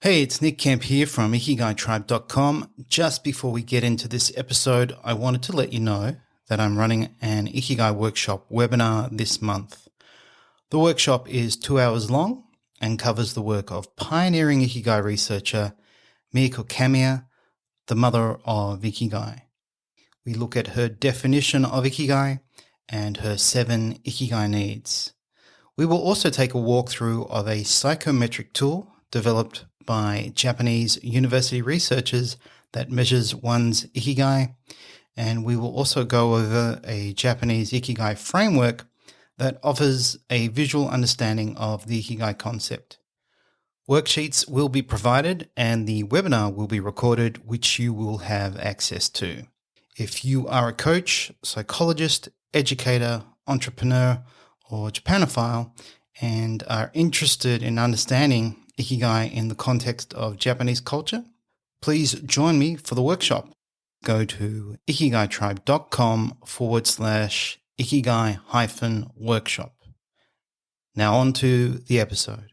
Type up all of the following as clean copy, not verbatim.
Hey, it's Nick Kemp here from ikigaitribe.com. Just before we get into this episode, I wanted to let you know that I'm running an Ikigai workshop webinar this month. The workshop is 2 hours long and covers the work of pioneering Ikigai researcher Miyako Kamiya, the mother of Ikigai. We look at her definition of Ikigai and her 7 Ikigai needs. We will also take a walkthrough of a psychometric tool developed by Japanese university researchers that measures one's Ikigai, and we will also go over a Japanese Ikigai framework that offers a visual understanding of the Ikigai concept. Worksheets will be provided and the webinar will be recorded, which you will have access to. If you are a coach, psychologist, educator, entrepreneur, or Japanophile and are interested in understanding Ikigai in the context of Japanese culture, please join me for the workshop. Go to ikigaitribe.com/ikigai-workshop. Now on to the episode.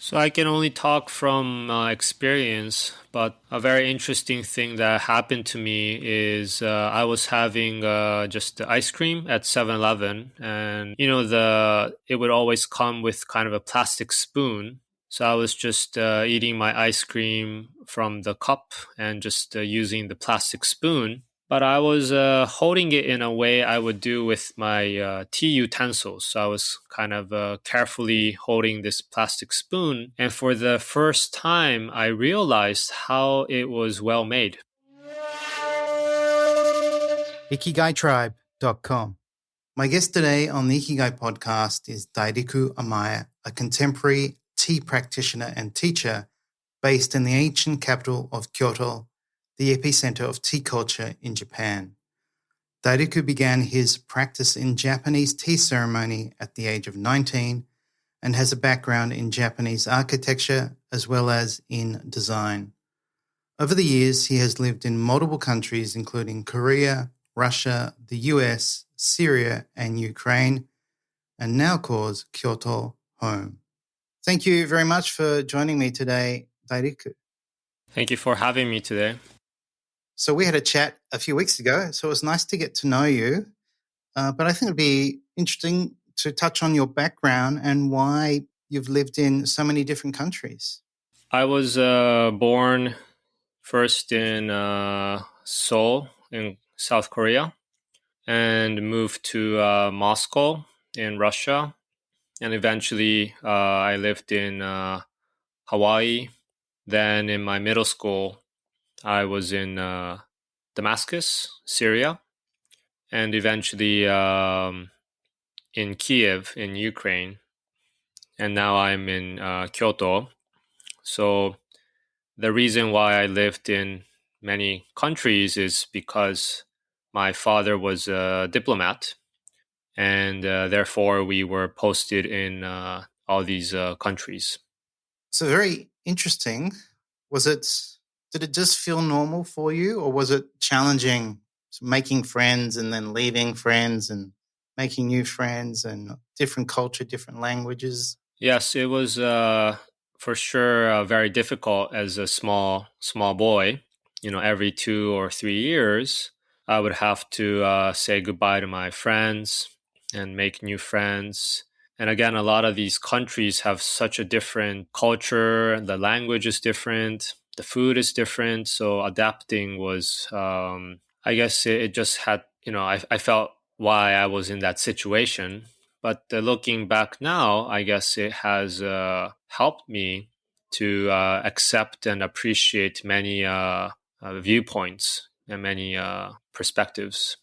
So I can only talk from experience, but a very interesting thing that happened to me is I was having just ice cream at 7-Eleven, and it would always come with kind of a plastic spoon. So I was just eating my ice cream from the cup and just using the plastic spoon. But I was holding it in a way I would do with my tea utensils. So I was kind of carefully holding this plastic spoon. And for the first time, I realized how it was well made. ikigaitribe.com. My guest today on the Ikigai Podcast is Dairik Amae, a contemporary tea practitioner and teacher based in the ancient capital of Kyoto, the epicenter of tea culture in Japan. Dairik began his practice in Japanese tea ceremony at the age of 19 and has a background in Japanese architecture as well as in design. Over the years, he has lived in multiple countries, including Korea, Russia, the US, Syria, and Ukraine, and now calls Kyoto home. Thank you very much for joining me today, Dairik. Thank you for having me today. So we had a chat a few weeks ago, so it was nice to get to know you. But I think it'd be interesting to touch on your background and why you've lived in so many different countries. I was born first in Seoul in South Korea and moved to Moscow in Russia. And eventually I lived in Hawaii. Then in my middle school, I was in Damascus, Syria, and eventually in Kiev, in Ukraine. And now I'm in Kyoto. So the reason why I lived in many countries is because my father was a diplomat, and therefore we were posted in all these countries. So very interesting. Did it just feel normal for you, or was it challenging, making friends and then leaving friends and making new friends and different culture, different languages? Yes, it was for sure very difficult as a small boy. Every 2 or 3 years, I would have to say goodbye to my friends and make new friends. And again, a lot of these countries have such a different culture. The language is different. The food is different. So adapting was, I guess it just had, I felt why I was in that situation. But looking back now, I guess it has helped me to accept and appreciate many viewpoints and many perspectives.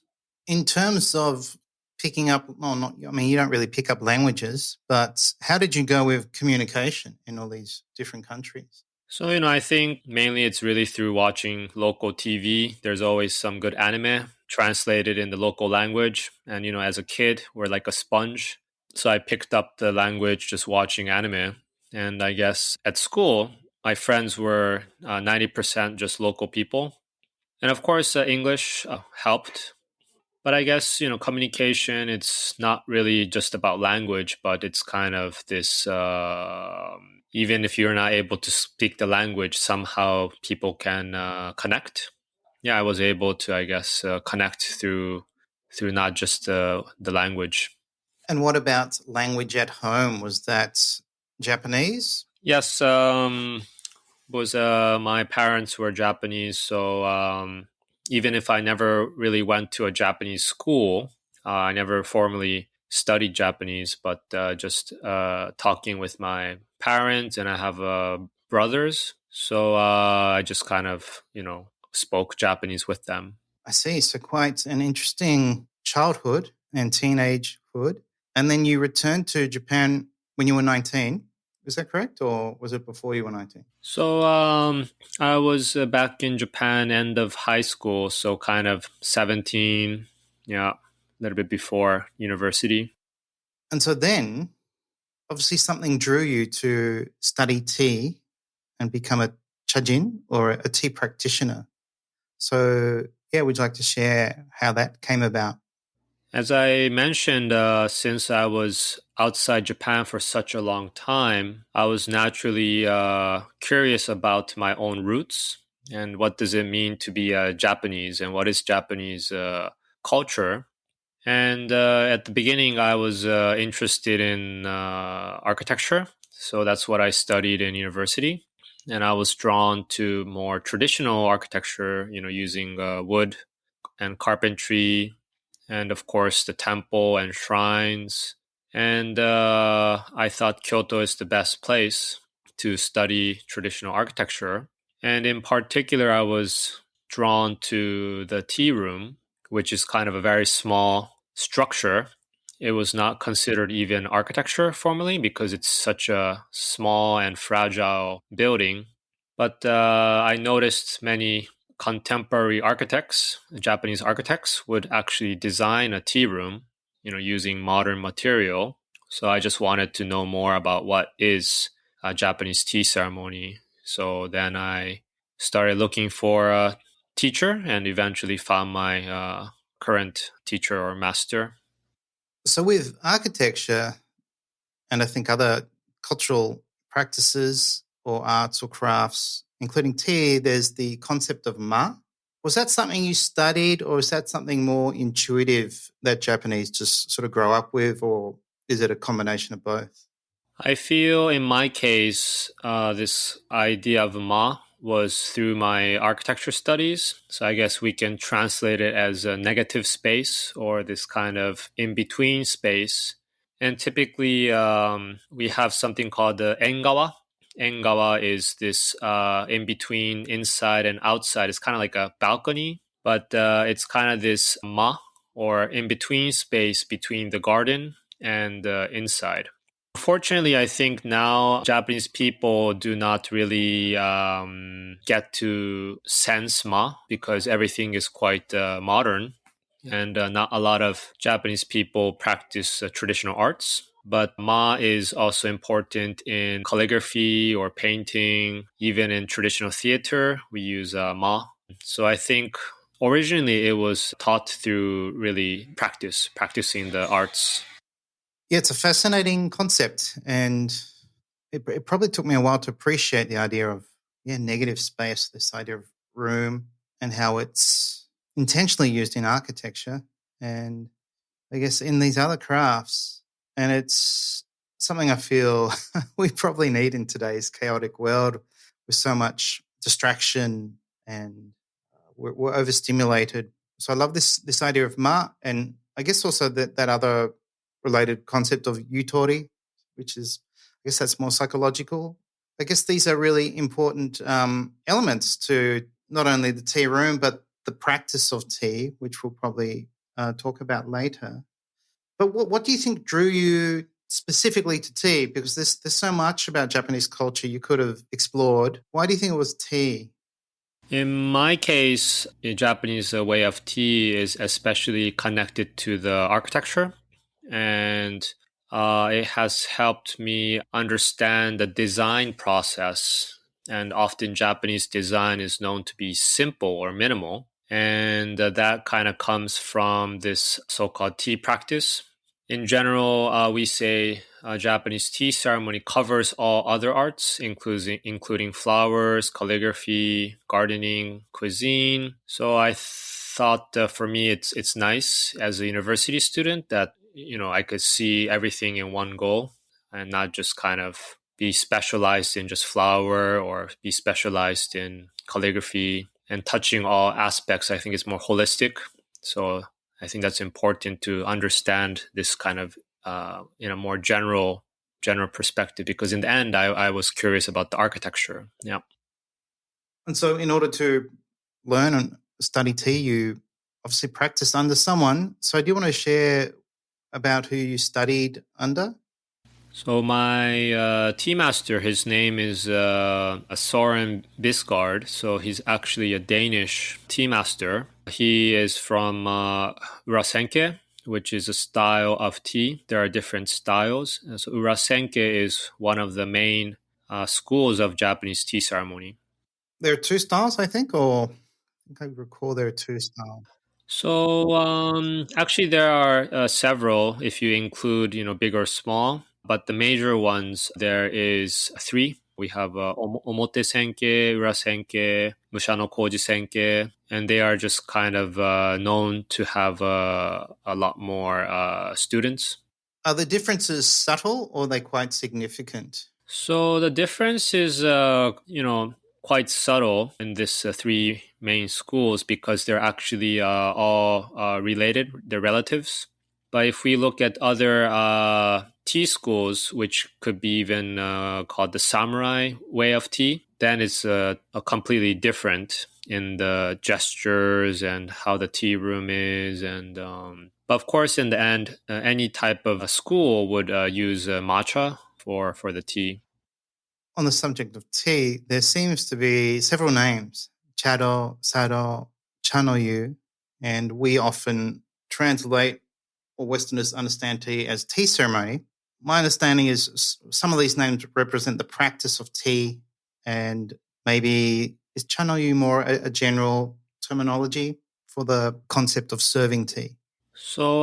In terms of picking up, you don't really pick up languages, but how did you go with communication in all these different countries? So, I think mainly it's really through watching local TV. There's always some good anime translated in the local language. And, as a kid, we're like a sponge. So I picked up the language just watching anime. And I guess at school, my friends were 90% just local people. And of course, English helped. But I guess, communication, it's not really just about language, but it's kind of this, even if you're not able to speak the language, somehow people can connect. Yeah, I was able to, I guess, connect through not just the language. And what about language at home? Was that Japanese? Yes, was my parents were Japanese, so even if I never really went to a Japanese school, I never formally studied Japanese, but just talking with my parents, and I have brothers, so I just kind of spoke Japanese with them. I see. So quite an interesting childhood and teenagehood. And then you returned to Japan when you were 19. Is that correct? Or was it before you were 19? So I was back in Japan end of high school, so kind of 17, yeah, a little bit before university. And so then obviously something drew you to study tea and become a chajin or a tea practitioner. So yeah, would you like to share how that came about? As I mentioned, since I was outside Japan for such a long time, I was naturally curious about my own roots and what does it mean to be Japanese and what is Japanese culture. And at the beginning, I was interested in architecture. So that's what I studied in university. And I was drawn to more traditional architecture, using wood and carpentry, and of course the temple and shrines. And I thought Kyoto is the best place to study traditional architecture. And in particular, I was drawn to the tea room, which is kind of a very small structure. It was not considered even architecture formally because it's such a small and fragile building. But I noticed many contemporary architects, Japanese architects, would actually design a tea room, using modern material. So I just wanted to know more about what is a Japanese tea ceremony. So then I started looking for a teacher and eventually found my current teacher or master. So with architecture and I think other cultural practices or arts or crafts, including tea, there's the concept of ma. Was that something you studied or is that something more intuitive that Japanese just sort of grow up with, or is it a combination of both? I feel in my case, this idea of ma was through my architecture studies. So I guess we can translate it as a negative space or this kind of in between space. And typically, we have something called the engawa. Engawa is this in between inside and outside. It's kind of like a balcony, but it's kind of this ma or in between space between the garden and the inside. Fortunately, I think now Japanese people do not really get to sense ma because everything is quite modern, and not a lot of Japanese people practice traditional arts. But ma is also important in calligraphy or painting, even in traditional theater, we use ma. So I think originally it was taught through really practicing the arts. Yeah, it's a fascinating concept, and it probably took me a while to appreciate the idea of negative space, this idea of room, and how it's intentionally used in architecture, and I guess in these other crafts. And it's something I feel we probably need in today's chaotic world with so much distraction and we're overstimulated. So I love this idea of ma, and I guess also that other related concept of yutori, which is, I guess that's more psychological. I guess these are really important elements to not only the tea room, but the practice of tea, which we'll probably talk about later. But what do you think drew you specifically to tea? Because there's so much about Japanese culture you could have explored. Why do you think it was tea? In my case, the Japanese way of tea is especially connected to the architecture, and it has helped me understand the design process. And often Japanese design is known to be simple or minimal. And that kind of comes from this so-called tea practice. In general, we say Japanese tea ceremony covers all other arts, including flowers, calligraphy, gardening, cuisine. So I thought for me, it's nice as a university student that I could see everything in one go and not just kind of be specialized in just flower or be specialized in calligraphy and touching all aspects. I think it's more holistic. So I think that's important to understand this kind of in a more general perspective, because in the end, I was curious about the architecture. Yeah. And so in order to learn and study tea, you obviously practiced under someone. So do you want to share about who you studied under? So my tea master, his name is Soren Bisgaard. So he's actually a Danish tea master. He is from Urasenke, which is a style of tea. There are different styles. And so Urasenke is one of the main schools of Japanese tea ceremony. There are two styles, I think, or I think I recall there are two styles. So actually, there are several if you include big or small. But the major ones, there is three. We have Omote Senke, Ura Senke, Mushano Koji Senke, and they are just kind of known to have a lot more students. Are the differences subtle or are they quite significant? So the difference is, quite subtle in this three main schools because they're actually all related. They're relatives. But if we look at other tea schools, which could be even called the samurai way of tea, then it's a completely different in the gestures and how the tea room is. And but of course, in the end, any type of school would use matcha for the tea. On the subject of tea, there seems to be several names: Chado, Sado, Chanoyu, and we often translate or Westerners understand tea as tea ceremony. My understanding is some of these names represent the practice of tea, and maybe is Chanoyu more a general terminology for the concept of serving tea? So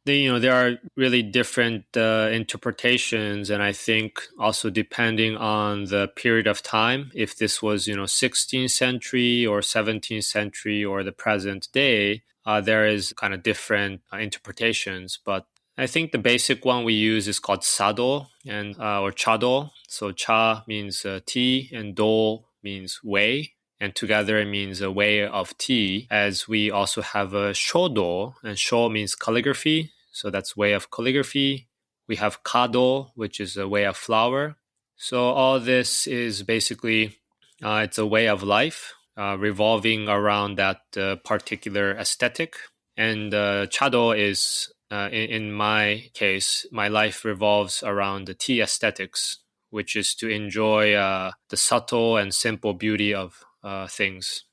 there are really different interpretations, and I think also depending on the period of time, if this was 16th century or 17th century or the present day, there is kind of different interpretations. But I think the basic one we use is called sado and or chado. So cha means tea, and do means way. And together it means a way of tea, as we also have a shodo, and sho means calligraphy. So that's way of calligraphy. We have kado, which is a way of flower. So all this is basically, it's a way of life revolving around that particular aesthetic. And chado is, in my case, my life revolves around the tea aesthetics, which is to enjoy the subtle and simple beauty of things.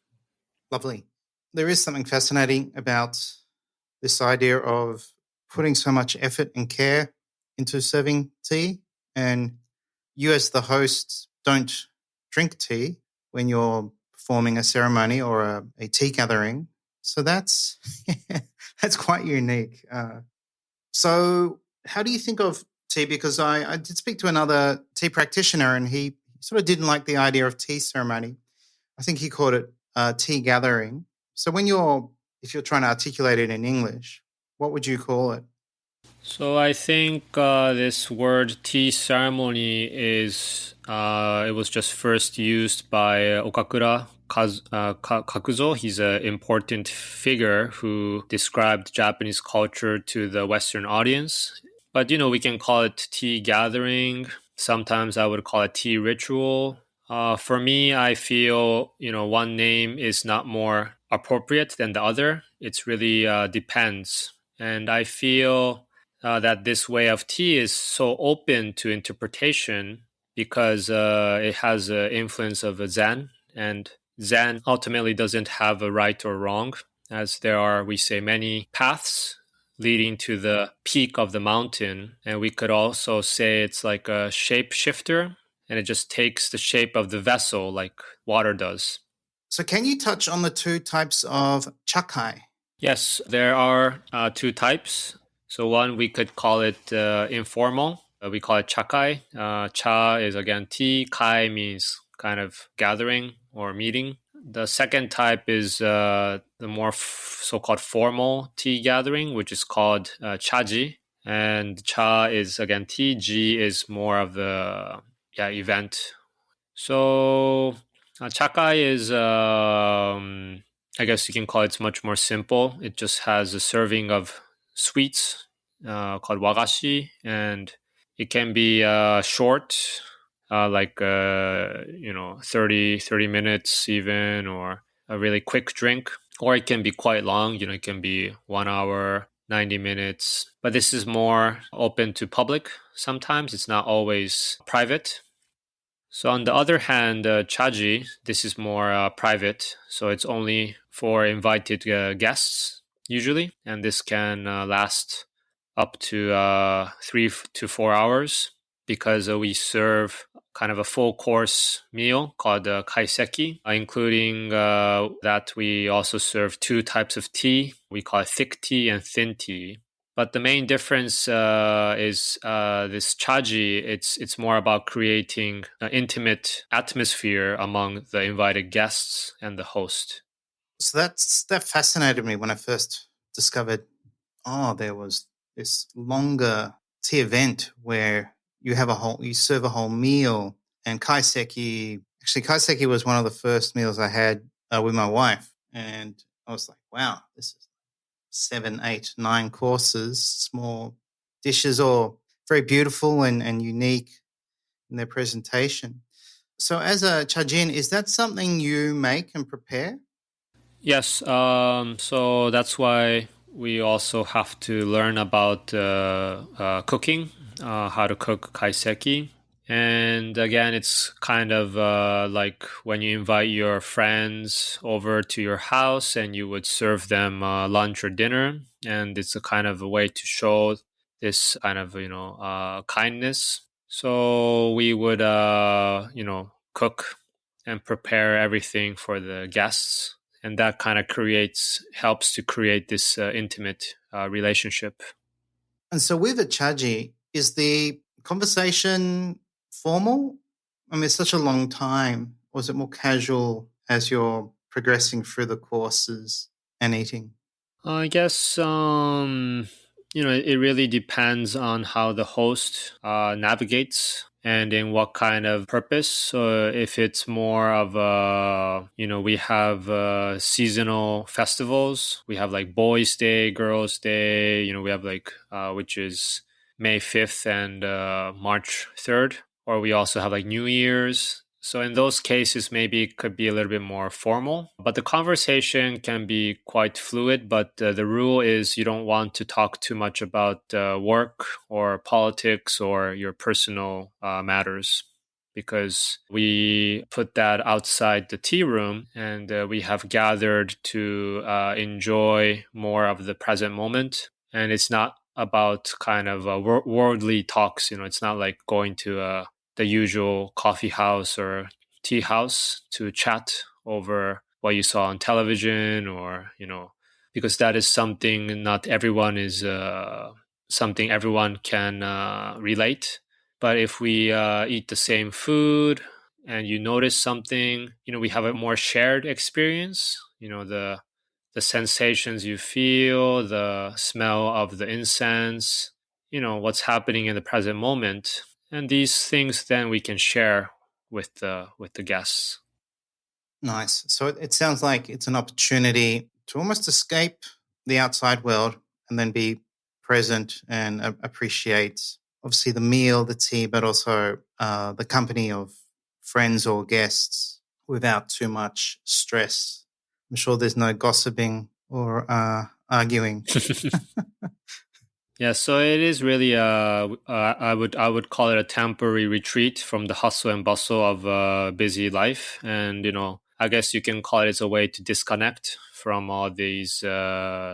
Lovely. There is something fascinating about this idea of putting so much effort and care into serving tea. And you as the host don't drink tea when you're performing a ceremony or a tea gathering. So that's that's quite unique. So how do you think of tea? Because I did speak to another tea practitioner and he sort of didn't like the idea of tea ceremony. I think he called it tea gathering. So if you're trying to articulate it in English, what would you call it? So I think this word tea ceremony is it was just first used by Okakura Kakuzo. He's an important figure who described Japanese culture to the Western audience. But we can call it tea gathering. Sometimes I would call it tea ritual. For me, I feel one name is not more appropriate than the other. It's really depends, and I feel that this way of tea is so open to interpretation because it has an influence of Zen, and Zen ultimately doesn't have a right or wrong, as there are, we say, many paths leading to the peak of the mountain, and we could also say it's like a shape shifter, and it just takes the shape of the vessel like water does. So can you touch on the two types of chakai? Yes, there are two types. So one, we could call it informal. We call it chakai. Cha is again tea. Kai means kind of gathering or meeting. The second type is the more so-called formal tea gathering, which is called chaji. And cha is again tea. Ji is more of the event. So chakai is I guess you can call it much more simple. It just has a serving of sweets called wagashi, and it can be short, like 30 minutes even, or a really quick drink, or it can be quite long. It can be 1 hour, 90 minutes. But this is more open to public. Sometimes it's not always private. So on the other hand, chaji, this is more private, so it's only for invited guests usually, and this can last up to 3 to 4 hours because we serve kind of a full course meal called kaiseki, including that we also serve two types of tea. We call it thick tea and thin tea. But the main difference is this chaji. It's more about creating an intimate atmosphere among the invited guests and the host. So that fascinated me when I first discovered, there was this longer tea event where you serve a whole meal. And kaiseki was one of the first meals I had with my wife. And I was like, wow, this is 7, 8, 9 courses, small dishes, all very beautiful and unique in their presentation. So as a chajin, is that something you make and prepare? Yes, so that's why we also have to learn about cooking, how to cook kaiseki. And again, it's kind of like when you invite your friends over to your house and you would serve them lunch or dinner. And it's a kind of a way to show this kind of, kindness. So we would, cook and prepare everything for the guests. And that kind of helps to create this intimate relationship. And so with a chaji, is the conversation formal? I mean, it's such a long time. Or is it more casual as you're progressing through the courses and eating? I guess it really depends on how the host navigates and in what kind of purpose. So if it's more of we have seasonal festivals. We have like Boys' Day, Girls' Day. We have like which is May 5th and March 3rd. Or we also have like New Year's. So in those cases, maybe it could be a little bit more formal, but the conversation can be quite fluid. But the rule is you don't want to talk too much about work or politics or your personal matters, because we put that outside the tea room and we have gathered to enjoy more of the present moment. And it's not about kind of worldly talks. It's not like going to the usual coffee house or tea house to chat over what you saw on television, or because that is something not everyone is something everyone can relate. But if we eat the same food and you notice something, we have a more shared experience. The sensations you feel, the smell of the incense, what's happening in the present moment, and these things then we can share with the guests. Nice. So it sounds like it's an opportunity to almost escape the outside world and then be present and appreciate, obviously, the meal, the tea, but also the company of friends or guests without too much stress. I'm sure there's no gossiping or arguing. Yeah, so it is really I would call it a temporary retreat from the hustle and bustle of busy life. And I guess you can call it as a way to disconnect from all these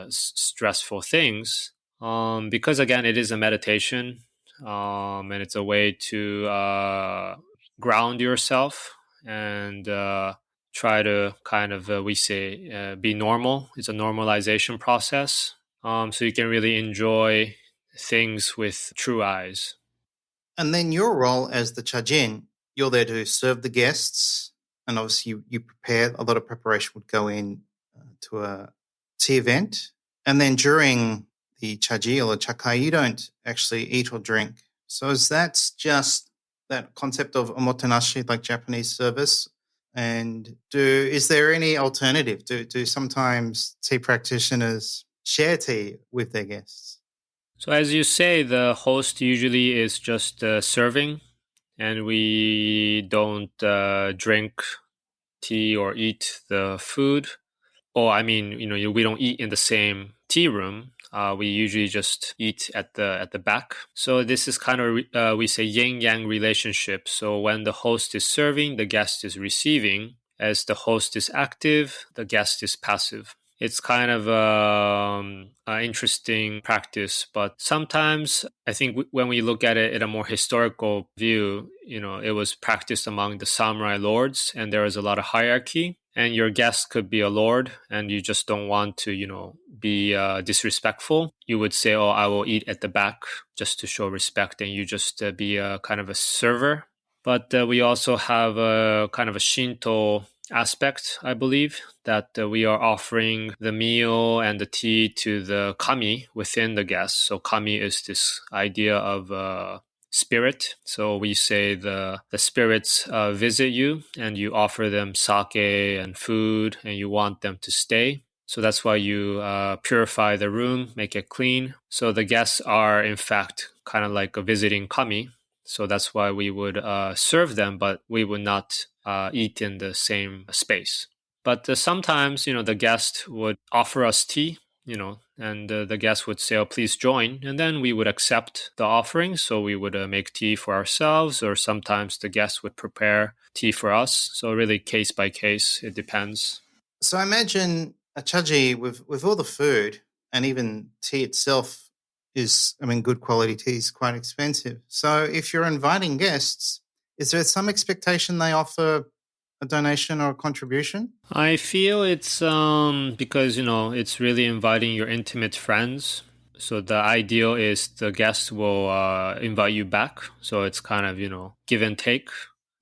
stressful things, because again it is a meditation, and it's a way to ground yourself and try to kind of, we say, be normal. It's a normalization process. So you can really enjoy things with true eyes. And then your role as the chajin, you're there to serve the guests, and obviously you prepare. A lot of preparation would go in to a tea event, and then during the chaji or the chakai, you don't actually eat or drink. So is that just that concept of omotenashi, like Japanese service? And is there any alternative? Do sometimes tea practitioners share tea with their guests? So as you say, the host usually is just serving, and we don't drink tea or eat the food. Oh, I mean, we don't eat in the same tea room. We usually just eat at the back. So this is kind of we say yin yang relationship. So when the host is serving, the guest is receiving. As the host is active, the guest is passive. It's kind of an interesting practice, but sometimes I think when we look at it in a more historical view, it was practiced among the samurai lords, and there was a lot of hierarchy. And your guest could be a lord, and you just don't want to, be disrespectful. You would say, "Oh, I will eat at the back," just to show respect, and you just be a kind of a server. But we also have a kind of a Shinto aspect, I believe, that we are offering the meal and the tea to the kami within the guest. So kami is this idea of spirit. So we say the spirits visit you, and you offer them sake and food, and you want them to stay. So that's why you purify the room, make it clean. So the guests are in fact kind of like a visiting kami. So that's why we would serve them, but we would not eat in the same space. But sometimes, the guest would offer us tea, and the guest would say, "Oh, please join." And then we would accept the offering. So we would make tea for ourselves, or sometimes the guest would prepare tea for us. So really case by case, it depends. So I imagine a chaji with all the food and even tea itself good quality tea is quite expensive. So if you're inviting guests, is there some expectation they offer a donation or a contribution? I feel it's because it's really inviting your intimate friends. So the ideal is the guest will invite you back. So it's kind of give and take.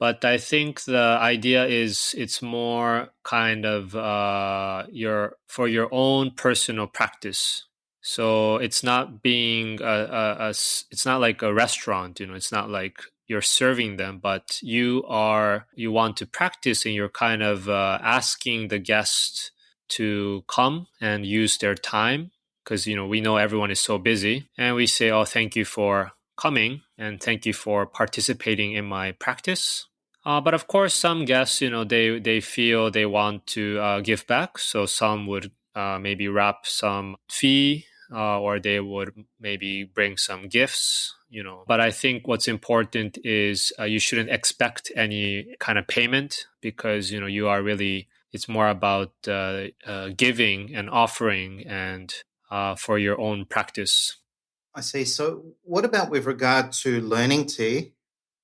But I think the idea is it's more kind of for your own personal practice. So it's not being it's not like a restaurant. It's not like you're serving them, but you want to practice, and you're kind of asking the guest to come and use their time, because we know everyone is so busy, and we say, "Oh, thank you for coming, and thank you for participating in my practice." But of course, some guests, they feel they want to give back, so some would maybe wrap some fee, or they would maybe bring some gifts. But I think what's important is you shouldn't expect any kind of payment, because you are really, it's more about giving and offering, and for your own practice. I see. So what about with regard to learning tea?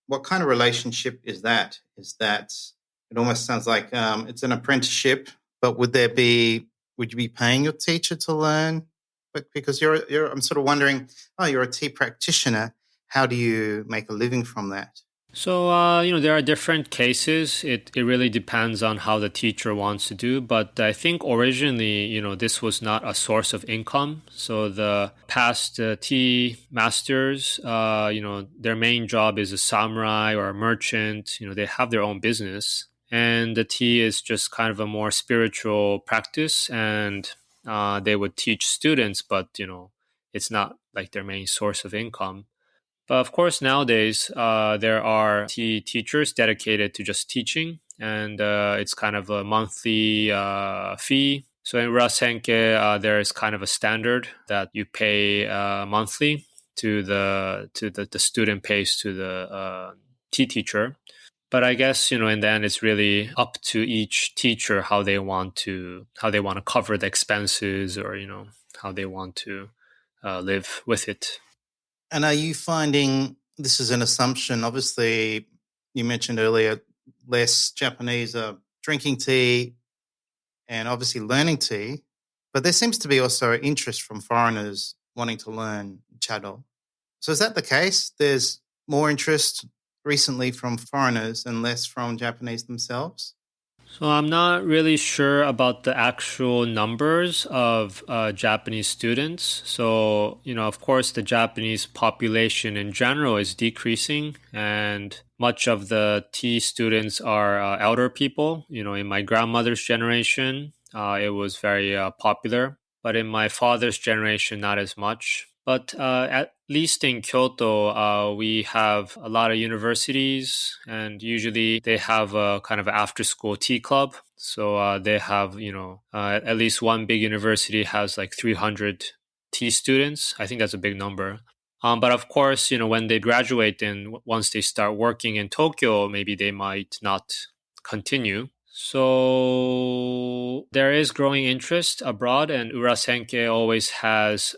What kind of relationship is that? It almost sounds like it's an apprenticeship, but would you be paying your teacher to learn? But because I'm sort of wondering, oh, you're a tea practitioner. How do you make a living from that? So, there are different cases. It really depends on how the teacher wants to do. But I think originally, this was not a source of income. So the past tea masters, their main job is a samurai or a merchant. They have their own business. And the tea is just kind of a more spiritual practice. And they would teach students, but, it's not like their main source of income. But of course, nowadays, there are teachers dedicated to just teaching, and it's kind of a monthly fee. So in Rasenke, there is kind of a standard that you pay monthly to the student pays to the tea teacher. But I guess in the end, it's really up to each teacher how they want to cover the expenses, or how they want to live with it. And are you finding, this is an assumption, obviously you mentioned earlier, less Japanese are drinking tea and obviously learning tea, but there seems to be also interest from foreigners wanting to learn Chado. So is that the case? There's more interest recently from foreigners and less from Japanese themselves? So I'm not really sure about the actual numbers of Japanese students. So, of course, the Japanese population in general is decreasing, and much of the tea students are elder people. In my grandmother's generation, it was very popular, but in my father's generation, not as much. But at least in Kyoto, we have a lot of universities, and usually they have a kind of after school tea club. So they have, at least one big university has like 300 tea students. I think that's a big number. But of course, when they graduate and once they start working in Tokyo, maybe they might not continue. So there is growing interest abroad, and Urasenke always has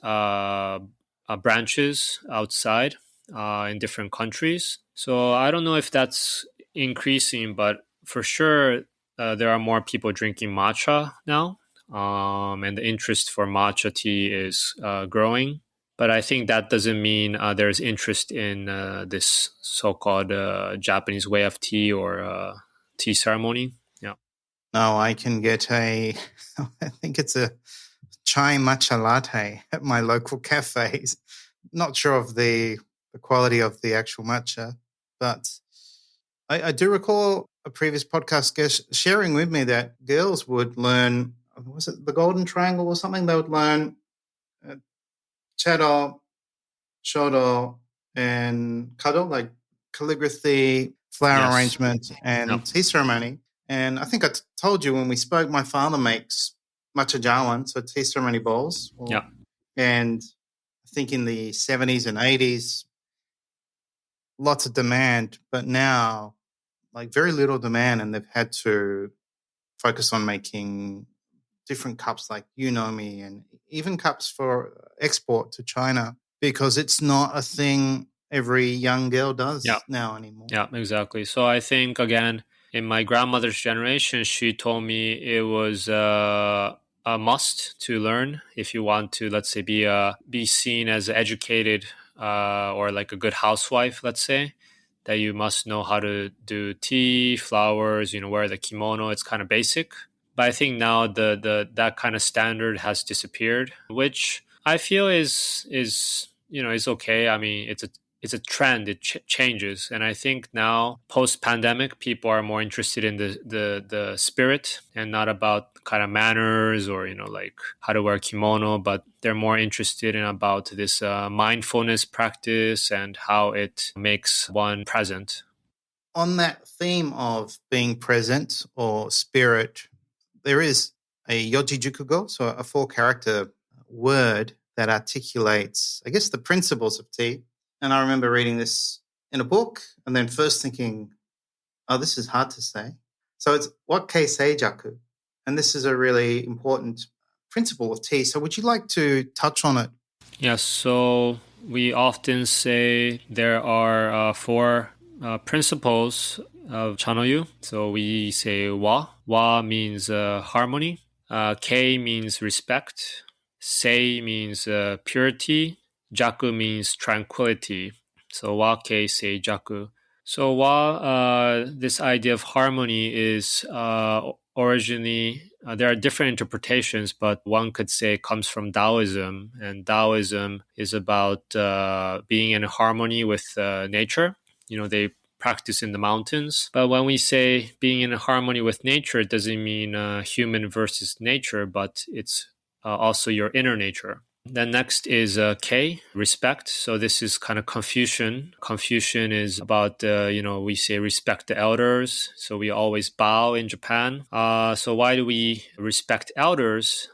branches outside in different countries. So I don't know if that's increasing, but for sure there are more people drinking matcha now, and the interest for matcha tea is growing. But I think that doesn't mean there's interest in this so-called Japanese way of tea or tea ceremony. Yeah. No, I can get I think it's a chai matcha latte at my local cafes. Not sure of the quality of the actual matcha, but I do recall a previous podcast guest sharing with me that girls would learn, was it the Golden Triangle or something? They would learn Chado, Shodo, and Kado, like calligraphy, flower Yes. arrangement, and tea ceremony. And I think I told you when we spoke, my father makes matcha jawan, so tea ceremony bowls. Yeah. And I think in the 70s and 80s, lots of demand, but now like very little demand, and they've had to focus on making different cups like Unomi and even cups for export to China because it's not a thing every young girl does now anymore. Yeah, exactly. So I think, again, in my grandmother's generation, she told me it was a must to learn if you want to, let's say, be seen as educated or like a good housewife, let's say, that you must know how to do tea, flowers, wear the kimono. It's kind of basic. But I think now that kind of standard has disappeared, which I feel is okay. I mean, it's a trend. It changes, and I think now post pandemic, people are more interested in the spirit and not about kind of manners or like how to wear kimono, but they're more interested in about this mindfulness practice and how it makes one present. On that theme of being present or spirit, there is a yoji jukugo, so a 4-character word that articulates, I guess, the principles of tea. And I remember reading this in a book and then first thinking, oh, this is hard to say. So it's wakkei seijaku. And this is a really important principle of tea. So would you like to touch on it? Yes, so we often say there are 4 principles of Chanoyu. So we say wa. Wa means harmony. Kei means respect. Sei means purity. Jaku means tranquility. So wa, kei, sei, jaku. So wa, this idea of harmony is originally, there are different interpretations, but one could say it comes from Taoism. And Taoism is about being in harmony with nature. They practice in the mountains. But when we say being in harmony with nature, it doesn't mean human versus nature, but it's also your inner nature. Then next is K, respect. So this is kind of Confucian. Confucian is about, we say respect the elders. So we always bow in Japan. So why do we respect elders?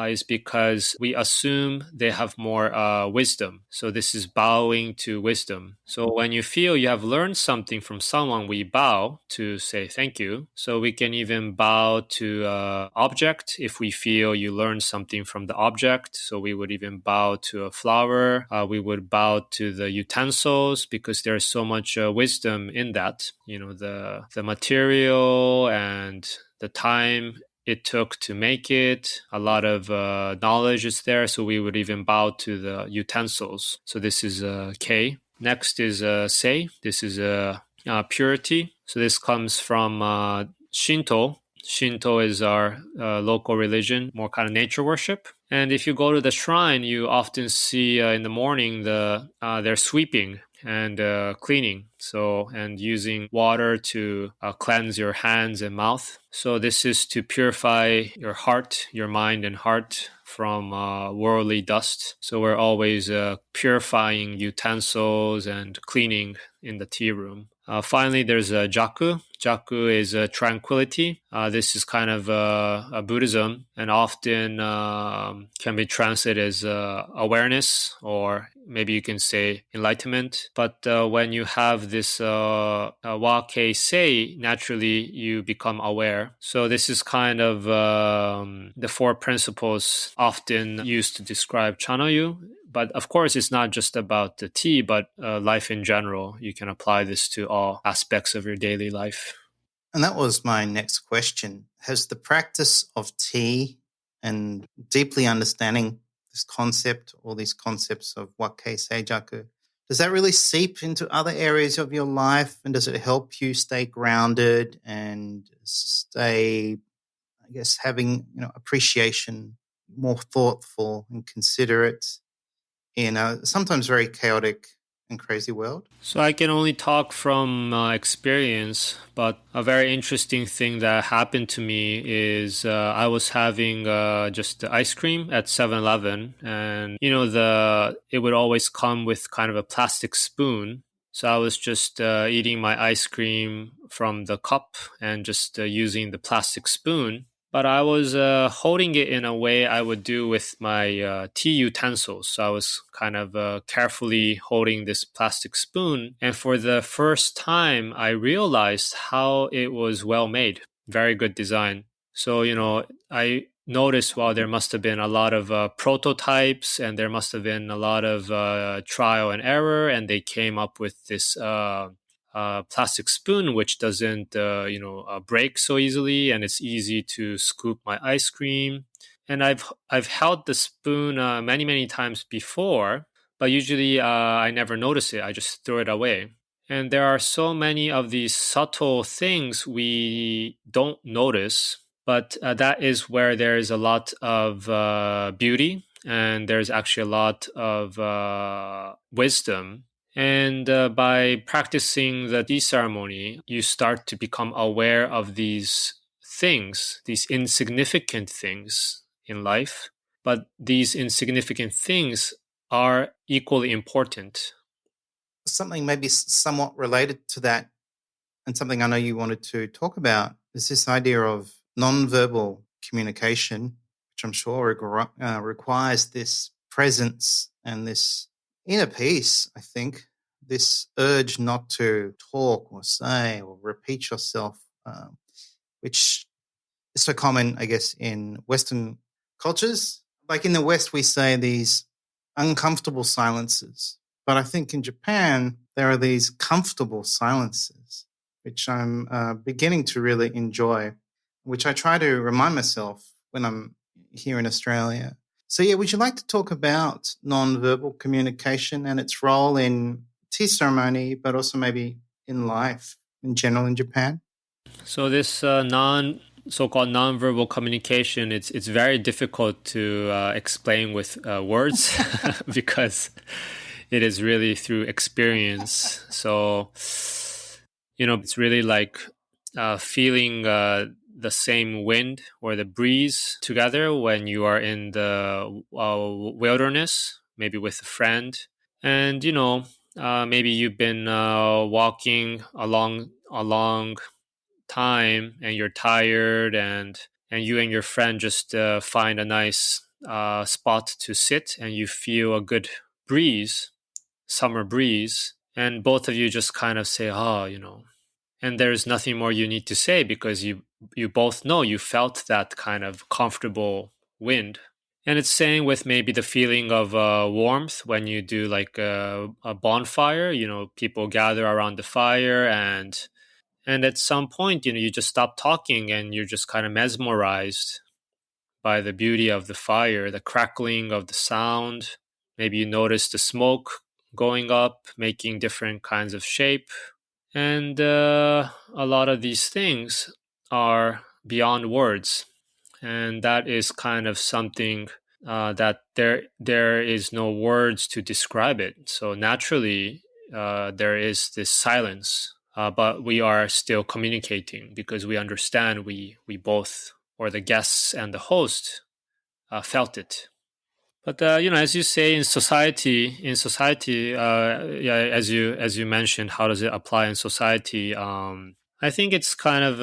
is because we assume they have more wisdom. So this is bowing to wisdom. So when you feel you have learned something from someone, we bow to say thank you. So we can even bow to object if we feel you learned something from the object. So we would even bow to a flower. We would bow to the utensils because there's so much wisdom in that. The material and the time it took to make it. A lot of knowledge is there, so we would even bow to the utensils. So this is K. Next is Sei. This is purity. So this comes from Shinto. Shinto is our local religion, more kind of nature worship. And if you go to the shrine, you often see in the morning they're sweeping and cleaning, and using water to cleanse your hands and mouth. So this is to purify your heart, your mind and heart from worldly dust. So we're always purifying utensils and cleaning in the tea room. Finally, there's Jaku. Jaku is tranquility. This is kind of a Buddhism and often can be translated as awareness, or maybe you can say enlightenment. But when you have this wa kei sei, naturally you become aware. So this is kind of the four principles often used to describe Chanoyu. But of course, it's not just about the tea, but life in general. You can apply this to all aspects of your daily life. And that was my next question. Has the practice of tea and deeply understanding this concept, all these concepts of Wakkei Seijaku, does that really seep into other areas of your life? And does it help you stay grounded and stay, I guess, having appreciation, more thoughtful and considerate in a sometimes very chaotic and crazy world? So I can only talk from experience, but a very interesting thing that happened to me is I was having just ice cream at 7-Eleven, and it would always come with kind of a plastic spoon. So I was just eating my ice cream from the cup and just using the plastic spoon. But I was holding it in a way I would do with my tea utensils. So I was kind of carefully holding this plastic spoon. And for the first time, I realized how it was well made. Very good design. So, I noticed, well, there must have been a lot of prototypes and there must have been a lot of trial and error. And they came up with this plastic spoon, which doesn't, break so easily, and it's easy to scoop my ice cream. And I've held the spoon many times before, but usually I never notice it. I just throw it away. And there are so many of these subtle things we don't notice, but that is where there is a lot of beauty, and there's actually a lot of wisdom. And by practicing the tea ceremony, you start to become aware of these things, these insignificant things in life. But these insignificant things are equally important. Something maybe somewhat related to that, and something I know you wanted to talk about, is this idea of nonverbal communication, which I'm sure requires this presence and this inner peace, I think, this urge not to talk or say or repeat yourself, which is so common, I guess, in Western cultures. Like in the West, we say these uncomfortable silences. But I think in Japan, there are these comfortable silences, which I'm beginning to really enjoy, which I try to remind myself when I'm here in Australia. So, yeah, would you like to talk about nonverbal communication and its role in tea ceremony, but also maybe in life in general in Japan? So this so-called nonverbal communication, it's very difficult to explain with words because it is really through experience. So, it's really like feeling the same wind or the breeze together when you are in the wilderness, maybe with a friend. And, maybe you've been walking a long time and you're tired, and and you and your friend just find a nice spot to sit, and you feel a good breeze, summer breeze, and both of you just kind of say, oh, and there's nothing more you need to say because you both know you felt that kind of comfortable wind. And it's same with maybe the feeling of warmth when you do like a bonfire. People gather around the fire, and at some point, you just stop talking and you're just kind of mesmerized by the beauty of the fire, the crackling of the sound. Maybe you notice the smoke going up, making different kinds of shape. And a lot of these things are beyond words. And that is kind of something that there is no words to describe it. So naturally, there is this silence, but we are still communicating because we understand we both, or the guests and the host, felt it. But as you say, yeah, as you mentioned, how does it apply in society? I think it's kind of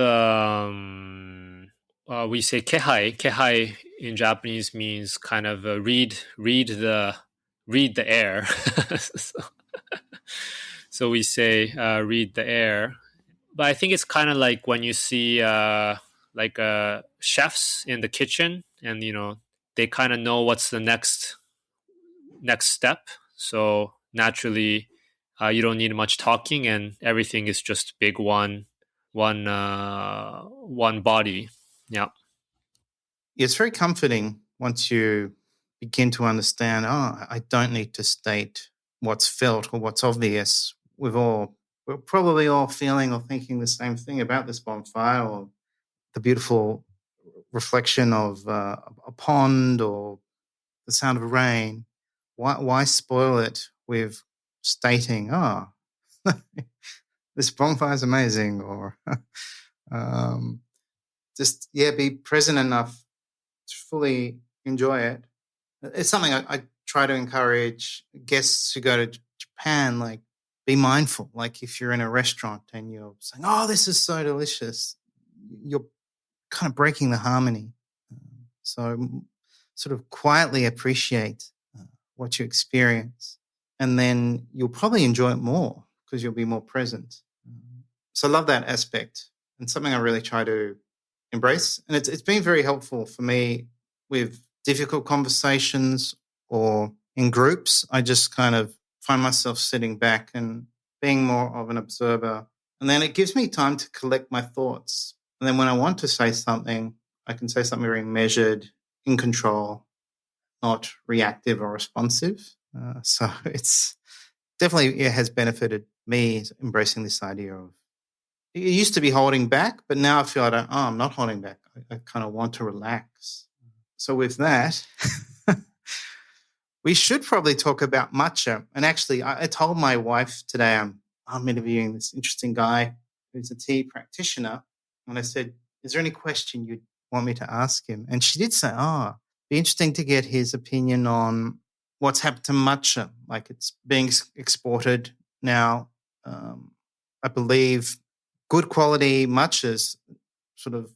we say kehai. Kehai in Japanese means kind of read the air. so, so we say read the air. But I think it's kind of like when you see like chefs in the kitchen, and they kind of know what's the next step. So naturally, you don't need much talking, and everything is just big one body. Yeah. It's very comforting once you begin to understand, I don't need to state what's felt or what's obvious. We're probably all feeling or thinking the same thing about this bonfire, or the beautiful reflection of a pond, or the sound of rain. Why spoil it with stating, this bonfire is amazing, or just, be present enough to fully enjoy it. It's something I try to encourage guests who go to Japan, like, be mindful. Like, if you're in a restaurant and you're saying, this is so delicious, you're kind of breaking the harmony. So sort of quietly appreciate what you experience, and then you'll probably enjoy it more because you'll be more present. So I love that aspect, and something I really try to embrace. And it's been very helpful for me with difficult conversations or in groups. I just kind of find myself sitting back and being more of an observer. And then it gives me time to collect my thoughts. And then when I want to say something, I can say something very measured, in control, not reactive or responsive. So it's definitely, it has benefited me embracing this idea of, it used to be holding back, but now I feel I'm not holding back. I kind of want to relax. So with that, we should probably talk about matcha. And actually, I told my wife today I'm interviewing this interesting guy who's a tea practitioner. And I said, is there any question you'd want me to ask him? And she did say, be interesting to get his opinion on what's happened to matcha. Like, it's being exported now. I believe good quality matchas sort of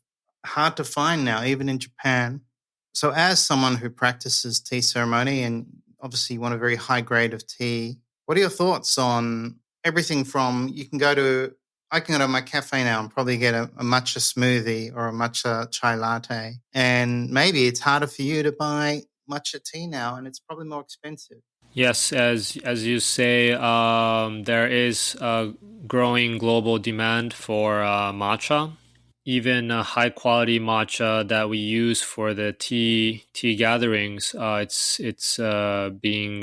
hard to find now, even in Japan. So as someone who practices tea ceremony, and obviously you want a very high grade of tea, what are your thoughts on everything from, I can go to my cafe now and probably get a matcha smoothie or a matcha chai latte, and maybe it's harder for you to buy matcha tea now, and it's probably more expensive. Yes, as you say, there is a growing global demand for matcha. Even high quality matcha that we use for the tea gatherings, it's being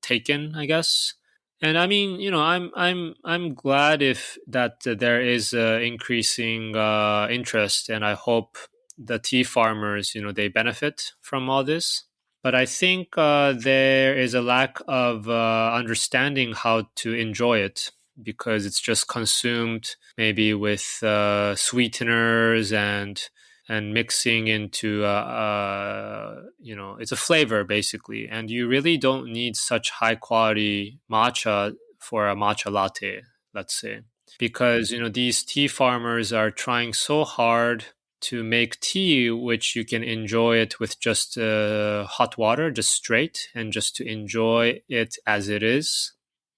taken, I guess. And I mean, I'm glad if that there is increasing interest, and I hope the tea farmers, they benefit from all this. But I think there is a lack of understanding how to enjoy it, because it's just consumed maybe with sweeteners and mixing into it's a flavor basically, and you really don't need such high quality matcha for a matcha latte, let's say, because these tea farmers are trying so hard to make tea, which you can enjoy it with just hot water, just straight, and just to enjoy it as it is.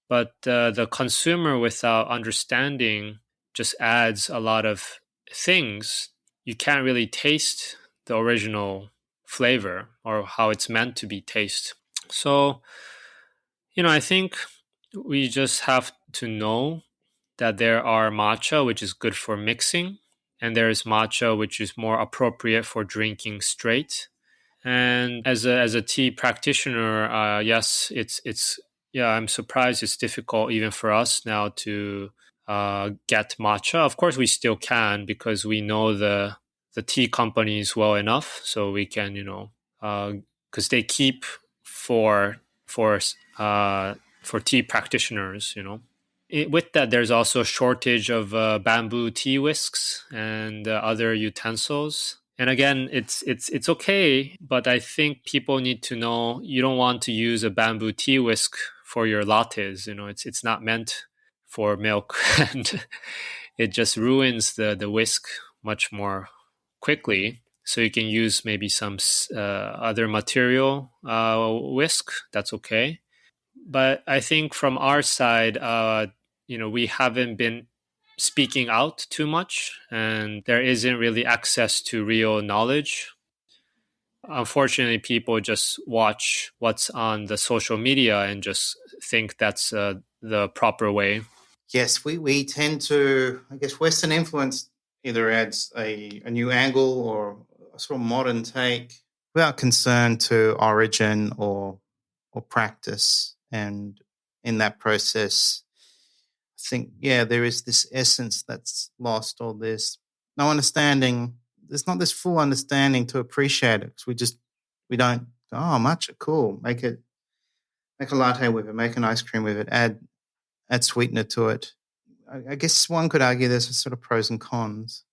But the consumer, without understanding, just adds a lot of things. You can't really taste the original flavor or how it's meant to be taste. So, I think we just have to know that there are matcha, which is good for mixing, and there is matcha, which is more appropriate for drinking straight. And as a tea practitioner, yes, it's yeah, I'm surprised it's difficult even for us now to get matcha. Of course, we still can because we know the tea companies well enough, so we can because they keep for for for tea practitioners. With that, there's also a shortage of bamboo tea whisks and other utensils. And again, it's okay, but I think people need to know you don't want to use a bamboo tea whisk for your lattes. It's not meant for milk, and it just ruins the whisk much more quickly. So you can use maybe some other material whisk. That's okay. But I think from our side, we haven't been speaking out too much, and there isn't really access to real knowledge. Unfortunately, people just watch what's on the social media and just think that's the proper way. Yes, we tend to, I guess, Western influence either adds a new angle or a sort of modern take without concern to origin or practice. And in that process, I think, there is this essence that's lost, or this no understanding. There's not this full understanding to appreciate it because we don't go, oh, matcha, cool. Make a latte with it, make an ice cream with it, add sweetener to it. I guess one could argue there's sort of pros and cons,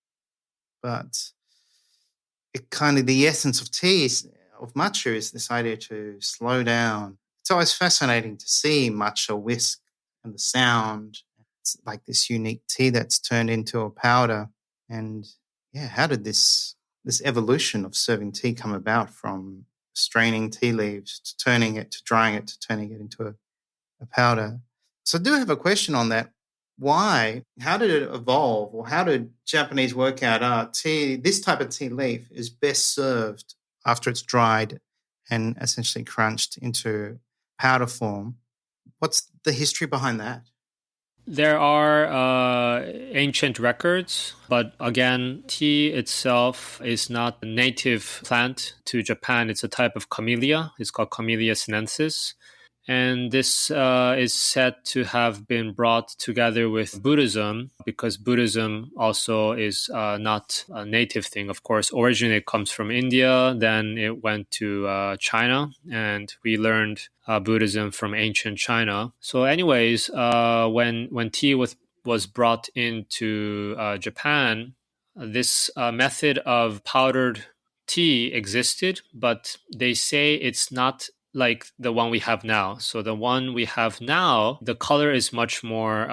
but it kind of the essence of of matcha is this idea to slow down. It's always fascinating to see matcha whisk and the sound. It's like this unique tea that's turned into a powder. And how did this evolution of serving tea come about, from straining tea leaves to turning it, to drying it, to turning it into a powder? So I do have a question on that. Why? How did it evolve, or how did Japanese work out tea? This type of tea leaf is best served after it's dried and essentially crunched into powder form. What's the history behind that? There are ancient records, but again, tea itself is not a native plant to Japan. It's a type of camellia. It's called Camellia sinensis. And this is said to have been brought together with Buddhism, because Buddhism also is not a native thing. Of course, originally it comes from India, then it went to China, and we learned Buddhism from ancient China. So anyways, when tea was brought into Japan, this method of powdered tea existed, but they say it's not like the one we have now. So the one we have now, the color is much more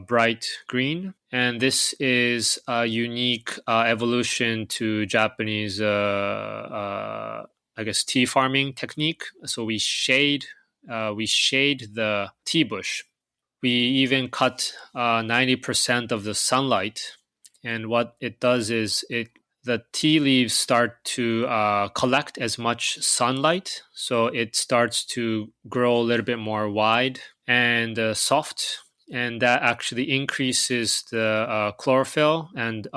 bright green. And this is a unique evolution to Japanese, I guess, tea farming technique. So we shade the tea bush. We even cut 90% of the sunlight. And what it does is the tea leaves start to collect as much sunlight, so it starts to grow a little bit more wide and soft, and that actually increases the chlorophyll, and the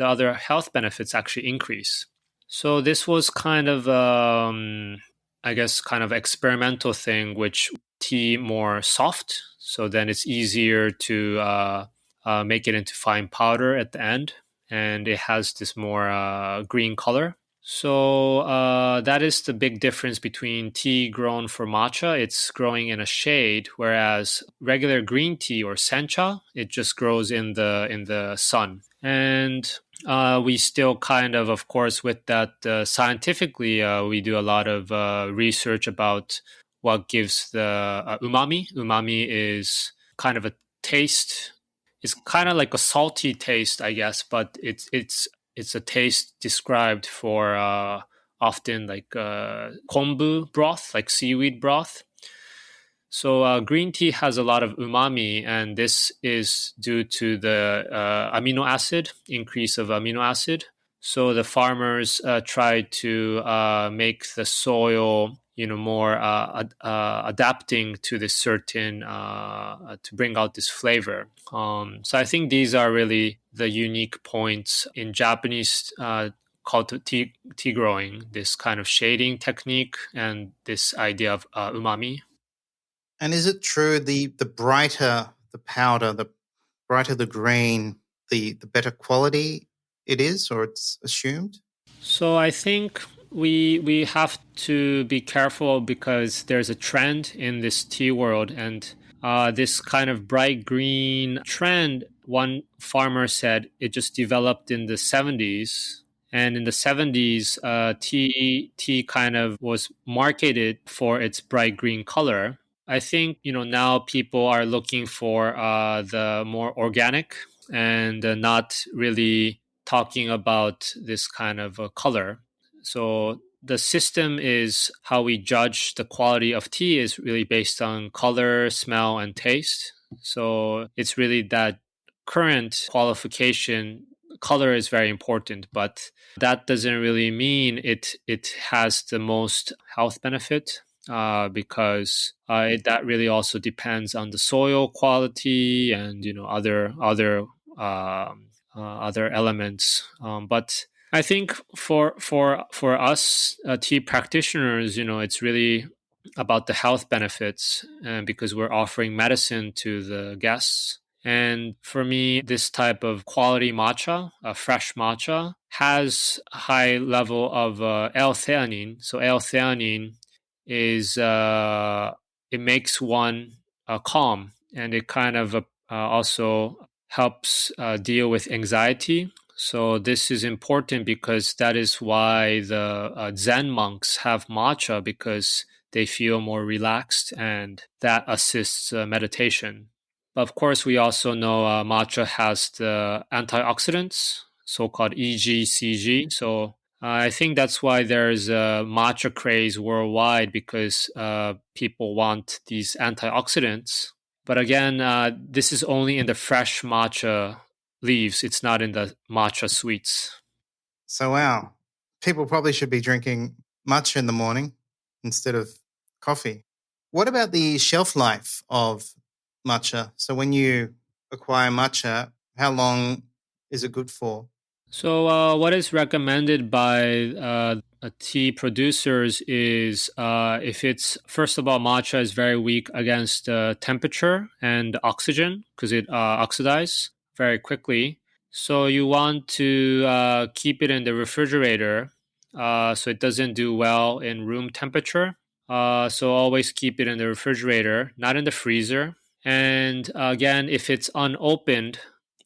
other health benefits actually increase. So this was kind of, I guess, kind of experimental thing, which tea more soft, so then it's easier to make it into fine powder at the end, and it has this more green color. So that is the big difference between tea grown for matcha. It's growing in a shade, whereas regular green tea or sencha, it just grows in the sun. And we still kind of course, with that scientifically, we do a lot of research about what gives the umami. Umami is kind of a taste. It's kind of like a salty taste, I guess, but it's a taste described for often like kombu broth, like seaweed broth. So green tea has a lot of umami, and this is due to the increase of amino acid. So the farmers try to make the soil, more adapting to this certain to bring out this flavor. So I think these are really the unique points in Japanese tea growing, this kind of shading technique and this idea of umami. And is it true the brighter the powder, the brighter the green, the better quality it is, or it's assumed? So I think we have to be careful because there's a trend in this tea world, and this kind of bright green trend. One farmer said it just developed in the 70s. And in the 70s, tea kind of was marketed for its bright green color. I think now people are looking for the more organic and not really talking about this kind of color. So the system is how we judge the quality of tea is really based on color, smell, and taste. So it's really that current qualification. Color is very important, but that doesn't really mean it has the most health benefit. That really also depends on the soil quality and other elements. But I think for us tea practitioners, it's really about the health benefits, because we're offering medicine to the guests. And for me, this type of quality matcha, fresh matcha, has a high level of L-theanine. So L-theanine is it makes one calm, and it kind of also helps deal with anxiety. So this is important because that is why the Zen monks have matcha, because they feel more relaxed, and that assists meditation. But of course, we also know matcha has the antioxidants, so-called EGCG. So I think that's why there's a matcha craze worldwide, because people want these antioxidants. But again, this is only in the fresh matcha leaves. It's not in the matcha sweets. So, wow, people probably should be drinking matcha in the morning instead of coffee. What about the shelf life of matcha? So when you acquire matcha, how long is it good for? So, what is recommended by tea producers is if it's, first of all, matcha is very weak against temperature and oxygen because it oxidizes very quickly. So, you want to keep it in the refrigerator so it doesn't do well in room temperature. So, always keep it in the refrigerator, not in the freezer. And again, if it's unopened,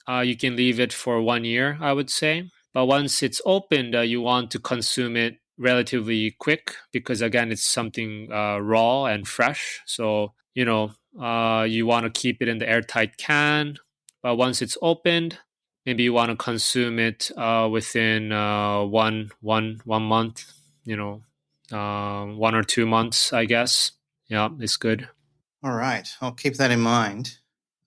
you can leave it for 1 year, I would say. But once it's opened, you want to consume it relatively quick because, again, it's something raw and fresh. So, you want to keep it in the airtight can. But once it's opened, maybe you want to consume it within one month, 1 or 2 months, I guess. Yeah, it's good. All right, I'll keep that in mind.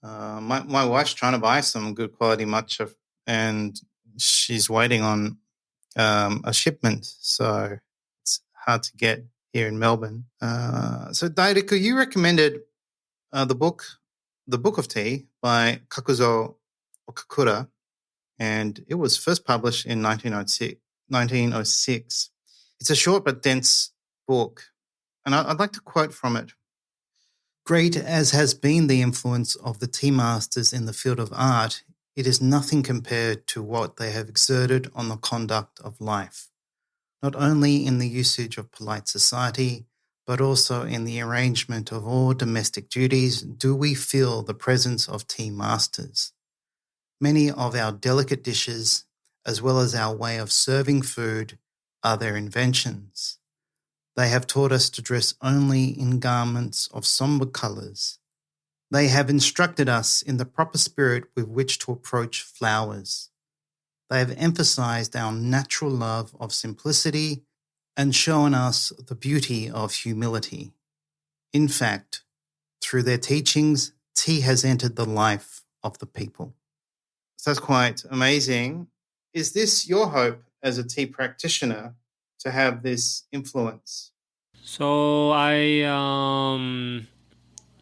My wife's trying to buy some good quality matcha, and she's waiting on a shipment, so it's hard to get here in Melbourne. So, Dairik, you recommended the Book of Tea by Kakuzo Okakura, and it was first published in 1906. It's a short but dense book, and I'd like to quote from it. Great as has been the influence of the tea masters in the field of art, it is nothing compared to what they have exerted on the conduct of life, not only in the usage of polite society, but also in the arrangement of all domestic duties do we feel the presence of tea masters. Many of our delicate dishes, as well as our way of serving food, are their inventions. They have taught us to dress only in garments of sombre colours. They have instructed us in the proper spirit with which to approach flowers. They have emphasized our natural love of simplicity and shown us the beauty of humility. In fact, through their teachings, tea has entered the life of the people. So that's quite amazing. Is this your hope as a tea practitioner to have this influence? So I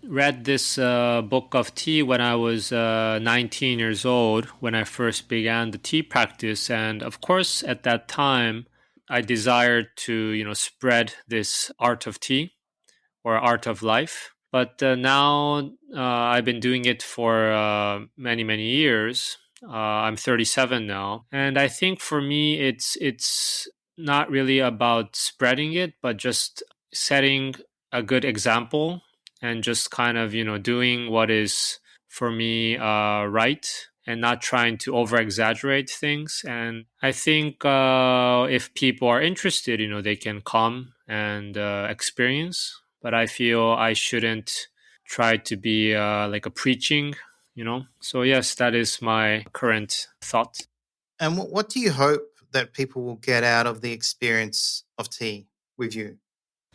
read this book of tea when I was 19 years old, when I first began the tea practice. And of course, at that time, I desired to, spread this art of tea or art of life. But now I've been doing it for many, many years. I'm 37 now, and I think for me, it's not really about spreading it, but just setting a good example and just kind of doing what is for me right and not trying to over exaggerate things. And I think if people are interested, they can come and experience. But I feel I shouldn't try to be like a preaching, So yes, that is my current thought. And what do you hope that people will get out of the experience of tea with you?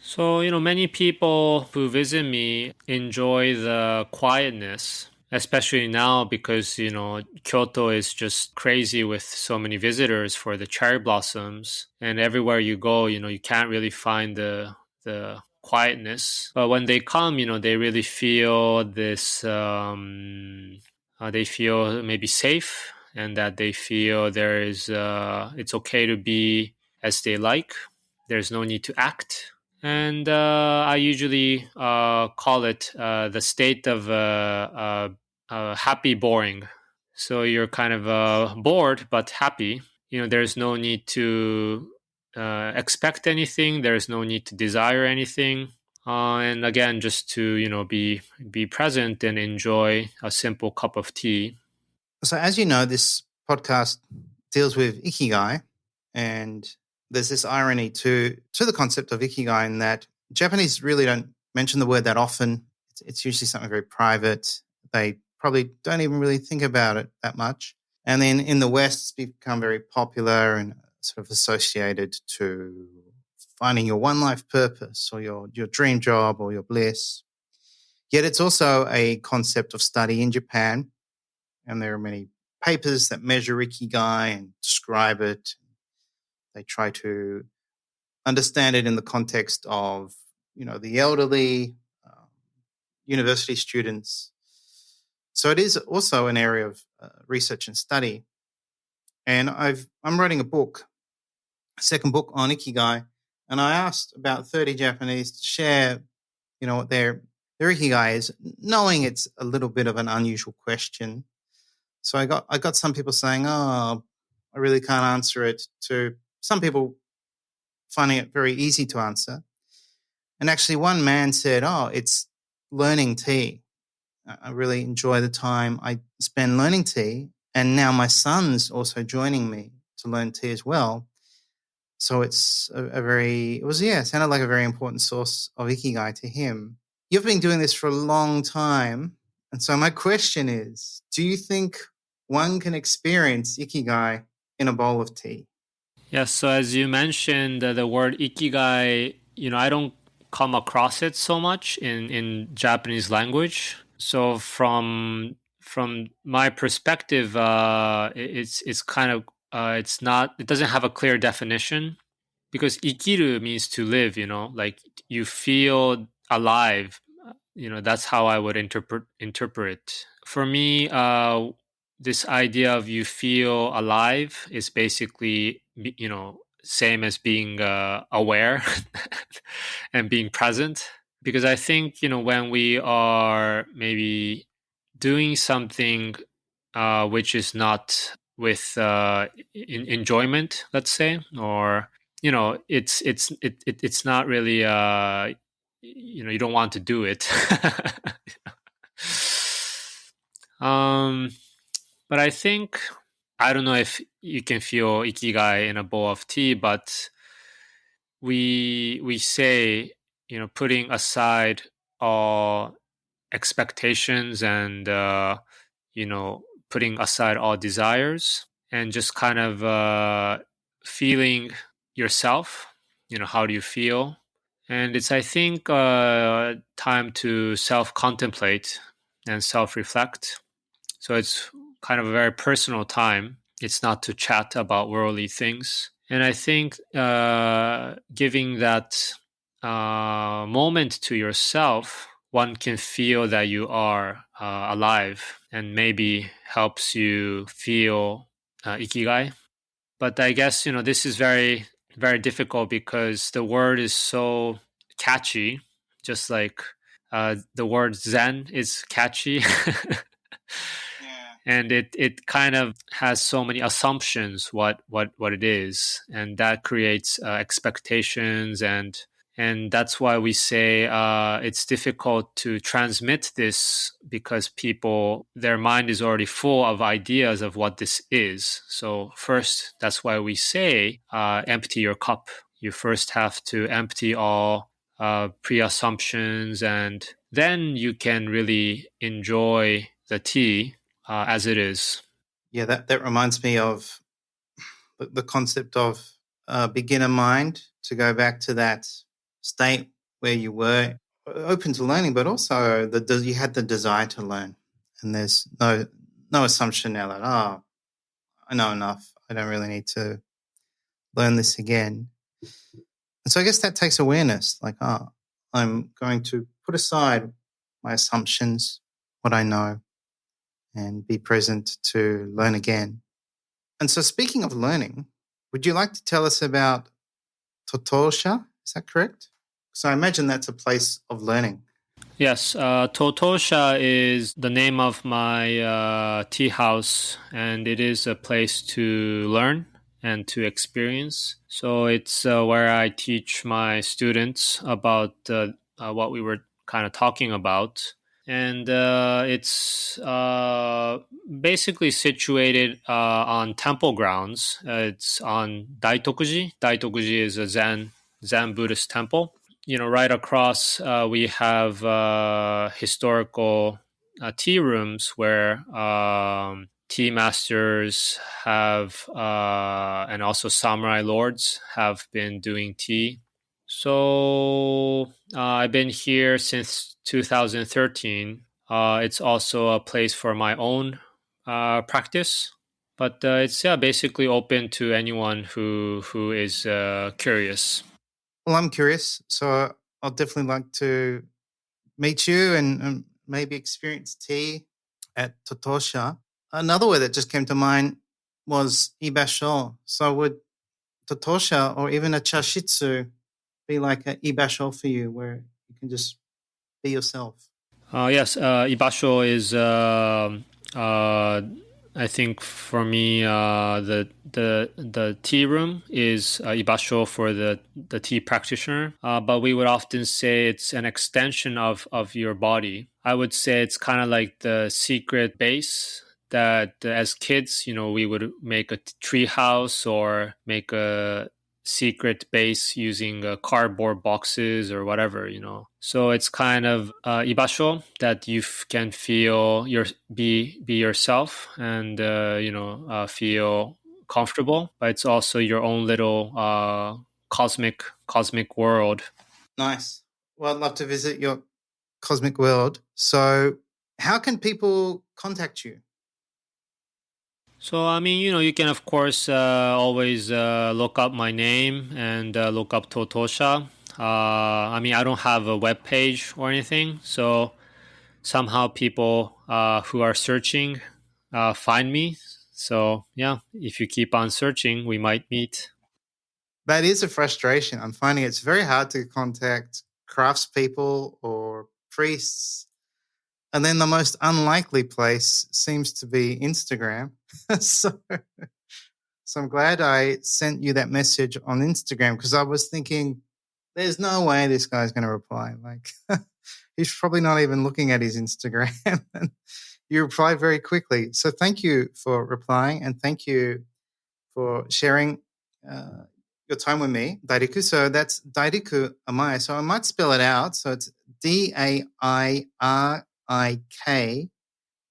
So, many people who visit me enjoy the quietness, especially now because, Kyoto is just crazy with so many visitors for the cherry blossoms. And everywhere you go, you can't really find the quietness. But when they come, they really feel this, they feel maybe safe, and that they feel it's okay to be as they like. There's no need to act. And I usually call it the state of happy boring. So you're kind of bored but happy. There's no need to expect anything. There's no need to desire anything. And again, just to be present and enjoy a simple cup of tea. So, as you know, this podcast deals with Ikigai, and there's this irony to the concept of Ikigai in that Japanese really don't mention the word that often. It's usually something very private. They probably don't even really think about it that much. And then in the West, it's become very popular and sort of associated to finding your one life purpose or your dream job or your bliss. Yet it's also a concept of study in Japan. And there are many papers that measure Ikigai and describe it. They try to understand it in the context of, the elderly, university students. So it is also an area of research and study. And I'm writing a second book on Ikigai, and I asked about 30 Japanese to share, what their Ikigai is, knowing it's a little bit of an unusual question. So I got some people saying, "Oh, I really can't answer it," to some people finding it very easy to answer. And actually one man said, "Oh, it's learning tea. I really enjoy the time I spend learning tea. And now my son's also joining me to learn tea as well." So it's sounded like a very important source of Ikigai to him. You've been doing this for a long time. And so my question is, do you think one can experience Ikigai in a bowl of tea? Yes, so as you mentioned, the word ikigai, I don't come across it so much in Japanese language. So from my perspective, it's kind of it doesn't have a clear definition, because ikiru means to live, like you feel alive. That's how I would interpret. For me, this idea of you feel alive is basically, same as being aware and being present. Because I think, when we are maybe doing something which is not with enjoyment, let's say, or it's not really you don't want to do it. But I think, I don't know if you can feel ikigai in a bowl of tea, but we say, putting aside all expectations and putting aside all desires, and just kind of feeling yourself. How do you feel? And it's, I think, time to self-contemplate and self-reflect. So it's kind of a very personal time. It's not to chat about worldly things. And I think giving that moment to yourself, one can feel that you are alive, and maybe helps you feel ikigai. But I guess, this is very, very difficult because the word is so catchy, just like the word Zen is catchy. And it kind of has so many assumptions what it is, and that creates expectations, and that's why we say it's difficult to transmit this, because people, their mind is already full of ideas of what this is. So first, that's why we say empty your cup. You first have to empty all pre-assumptions, and then you can really enjoy the tea as it is. Yeah, that reminds me of the concept of beginner mind, to go back to that state where you were open to learning, but also you had the desire to learn. And there's no assumption now that, I know enough, I don't really need to learn this again. And so I guess that takes awareness, like, I'm going to put aside my assumptions, what I know, and be present to learn again. And so, speaking of learning, would you like to tell us about Totosha? Is that correct? So I imagine that's a place of learning. Yes, Totosha is the name of my tea house, and it is a place to learn and to experience. So it's where I teach my students about what we were kind of talking about. And it's basically situated on temple grounds. It's on Daitokuji. Daitokuji is a Zen Buddhist temple. Right across, we have historical tea rooms where tea masters have, and also samurai lords have been doing tea. So I've been here since 2013. It's also a place for my own practice, but it's basically open to anyone who is curious. Well, I'm curious, so I'll definitely like to meet you and maybe experience tea at Totosha. Another word that just came to mind was ibasho. So would Totosha or even a chashitsu be like an ibasho for you, where you can just be yourself? Yes, ibasho is, I think for me, the tea room is ibasho for the tea practitioner. But we would often say it's an extension of your body. I would say it's kind of like the secret base that as kids, we would make a tree house or make a secret base using cardboard boxes or whatever. So it's kind of ibasho that you can feel be yourself, and feel comfortable, but it's also your own little cosmic world. Nice. Well, I'd love to visit your cosmic world. So how can people contact you? So, I mean, you can, of course, always look up my name and look up Totosha. I mean, I don't have a web page or anything. So somehow people who are searching find me. So, yeah, if you keep on searching, we might meet. That is a frustration. I'm finding it's very hard to contact craftspeople or priests. And then the most unlikely place seems to be Instagram. so, so I'm glad I sent you that message on Instagram, because I was thinking, there's no way this guy's going to reply. Like, he's probably not even looking at his Instagram. And you replied very quickly. So thank you for replying, and thank you for sharing your time with me, Dairiku. So that's Dairik Amae. So I might spell it out. So it's DAIRIK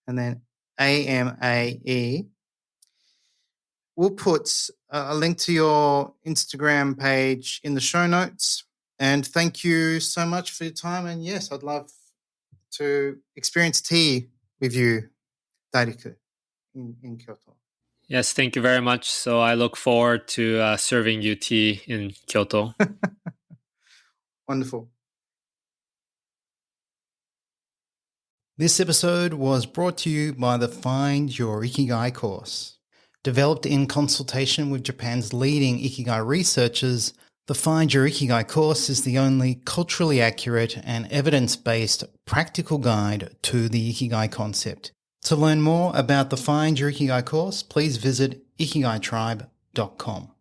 and then AMAE. we'll put a link to your Instagram page in the show notes. And thank you so much for your time. And yes, I'd love to experience tea with you, Dairik, in Kyoto. Yes, thank you very much. So I look forward to serving you tea in Kyoto. Wonderful. This episode was brought to you by the Find Your Ikigai course. Developed in consultation with Japan's leading Ikigai researchers, the Find Your Ikigai course is the only culturally accurate and evidence-based practical guide to the Ikigai concept. To learn more about the Find Your Ikigai course, please visit ikigaitribe.com.